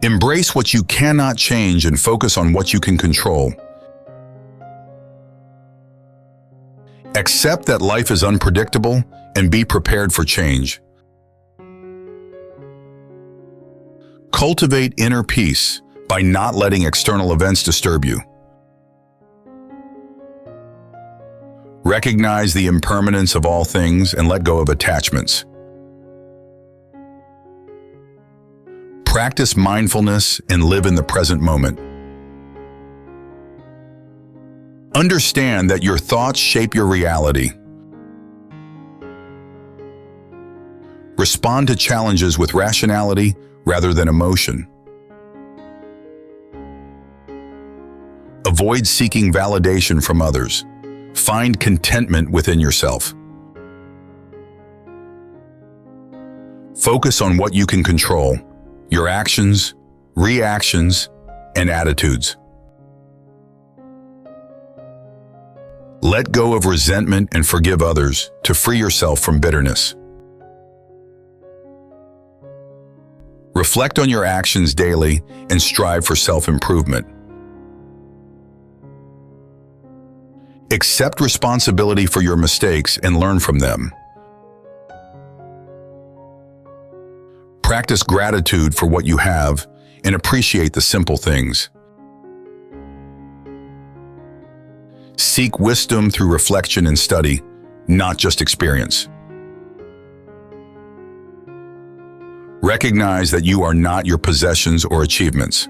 Embrace what you cannot change and focus on what you can control. Accept that life is unpredictable and be prepared for change. Cultivate inner peace by not letting external events disturb you. Recognize the impermanence of all things and let go of attachments. Practice mindfulness and live in the present moment. Understand that your thoughts shape your reality. Respond to challenges with rationality rather than emotion. Avoid seeking validation from others. Find contentment within yourself. Focus on what you can control: your actions, reactions, and attitudes. Let go of resentment and forgive others to free yourself from bitterness. Reflect on your actions daily and strive for self-improvement. Accept responsibility for your mistakes and learn from them. Practice gratitude for what you have and appreciate the simple things. Seek wisdom through reflection and study, not just experience. Recognize that you are not your possessions or achievements.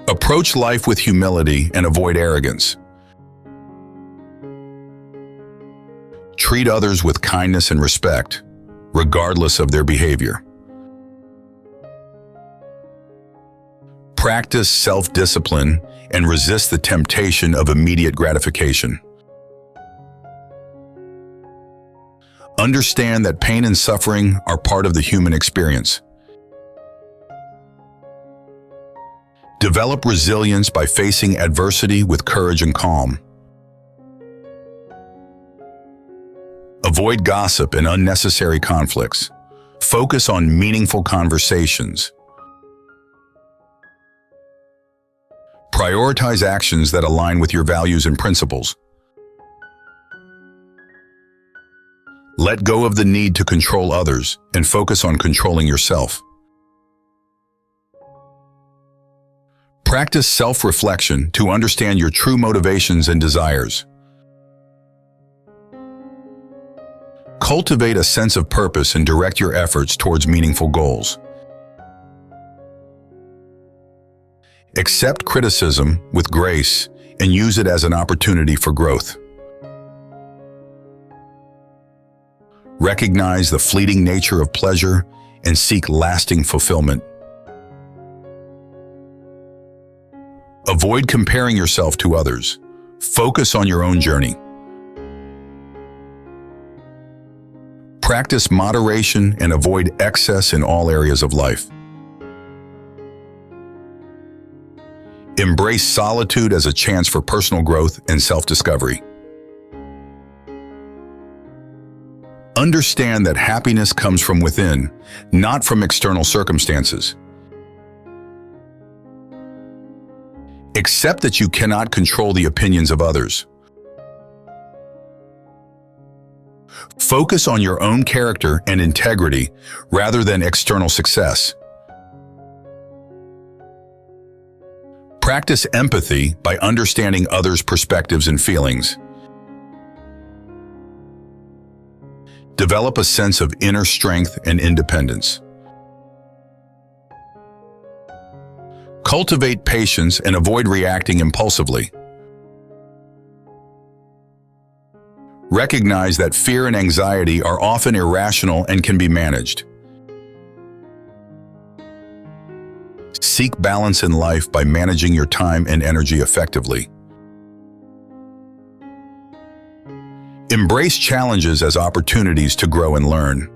Approach life with humility and avoid arrogance. Treat others with kindness and respect, regardless of their behavior. Practice self-discipline and resist the temptation of immediate gratification. Understand that pain and suffering are part of the human experience. Develop resilience by facing adversity with courage and calm. Avoid gossip and unnecessary conflicts. Focus on meaningful conversations. Prioritize actions that align with your values and principles. Let go of the need to control others and focus on controlling yourself. Practice self-reflection to understand your true motivations and desires. Cultivate a sense of purpose and direct your efforts towards meaningful goals. Accept criticism with grace and use it as an opportunity for growth. Recognize the fleeting nature of pleasure and seek lasting fulfillment. Avoid comparing yourself to others. Focus on your own journey. Practice moderation and avoid excess in all areas of life. Embrace solitude as a chance for personal growth and self-discovery. Understand that happiness comes from within, not from external circumstances. Accept that you cannot control the opinions of others. Focus on your own character and integrity rather than external success. Practice empathy by understanding others' perspectives and feelings. Develop a sense of inner strength and independence. Cultivate patience and avoid reacting impulsively. Recognize that fear and anxiety are often irrational and can be managed. Seek balance in life by managing your time and energy effectively. Embrace challenges as opportunities to grow and learn.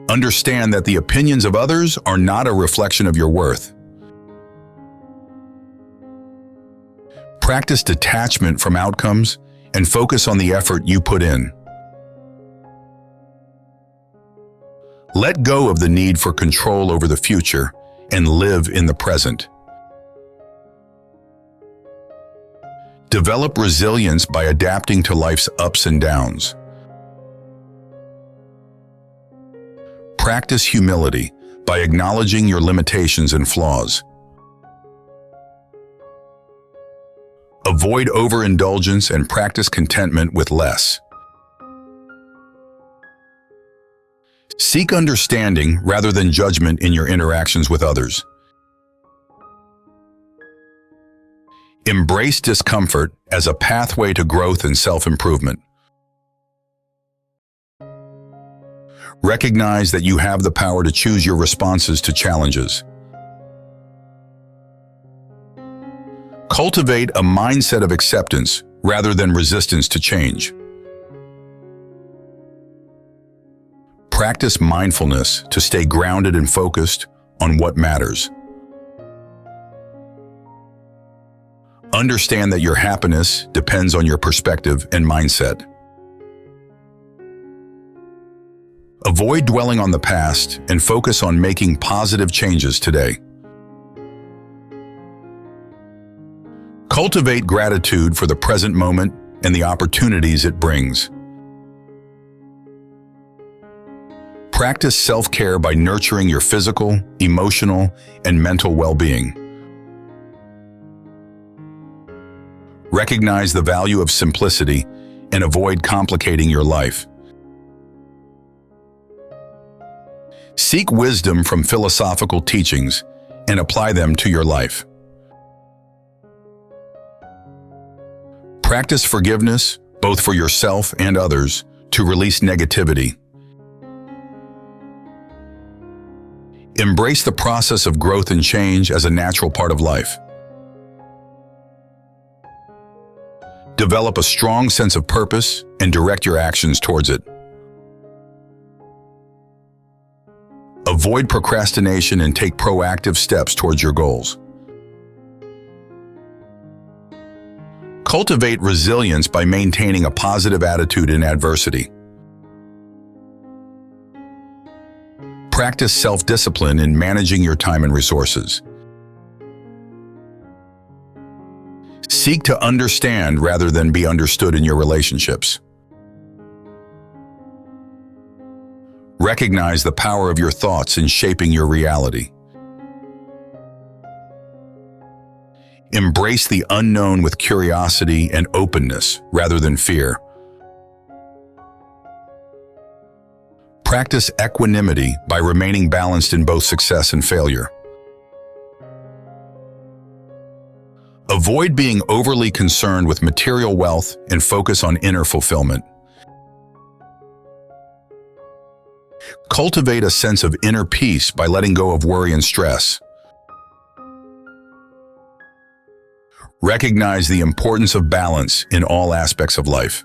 Understand that the opinions of others are not a reflection of your worth. Practice detachment from outcomes and focus on the effort you put in. Let go of the need for control over the future and live in the present. Develop resilience by adapting to life's ups and downs. Practice humility by acknowledging your limitations and flaws. Avoid overindulgence and practice contentment with less. Seek understanding rather than judgment in your interactions with others. Embrace discomfort as a pathway to growth and self-improvement. Recognize that you have the power to choose your responses to challenges. Cultivate a mindset of acceptance rather than resistance to change. Practice mindfulness to stay grounded and focused on what matters. Understand that your happiness depends on your perspective and mindset. Avoid dwelling on the past and focus on making positive changes today. Cultivate gratitude for the present moment and the opportunities it brings. Practice self-care by nurturing your physical, emotional, and mental well-being. Recognize the value of simplicity and avoid complicating your life. Seek wisdom from philosophical teachings and apply them to your life. Practice forgiveness, both for yourself and others, to release negativity. Embrace the process of growth and change as a natural part of life. Develop a strong sense of purpose and direct your actions towards it. Avoid procrastination and take proactive steps towards your goals. Cultivate resilience by maintaining a positive attitude in adversity. Practice self-discipline in managing your time and resources. Seek to understand rather than be understood in your relationships. Recognize the power of your thoughts in shaping your reality. Embrace the unknown with curiosity and openness rather than fear. Practice equanimity by remaining balanced in both success and failure. Avoid being overly concerned with material wealth and focus on inner fulfillment. Cultivate a sense of inner peace by letting go of worry and stress. Recognize the importance of balance in all aspects of life.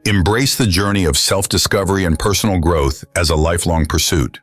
Embrace the journey of self-discovery and personal growth as a lifelong pursuit.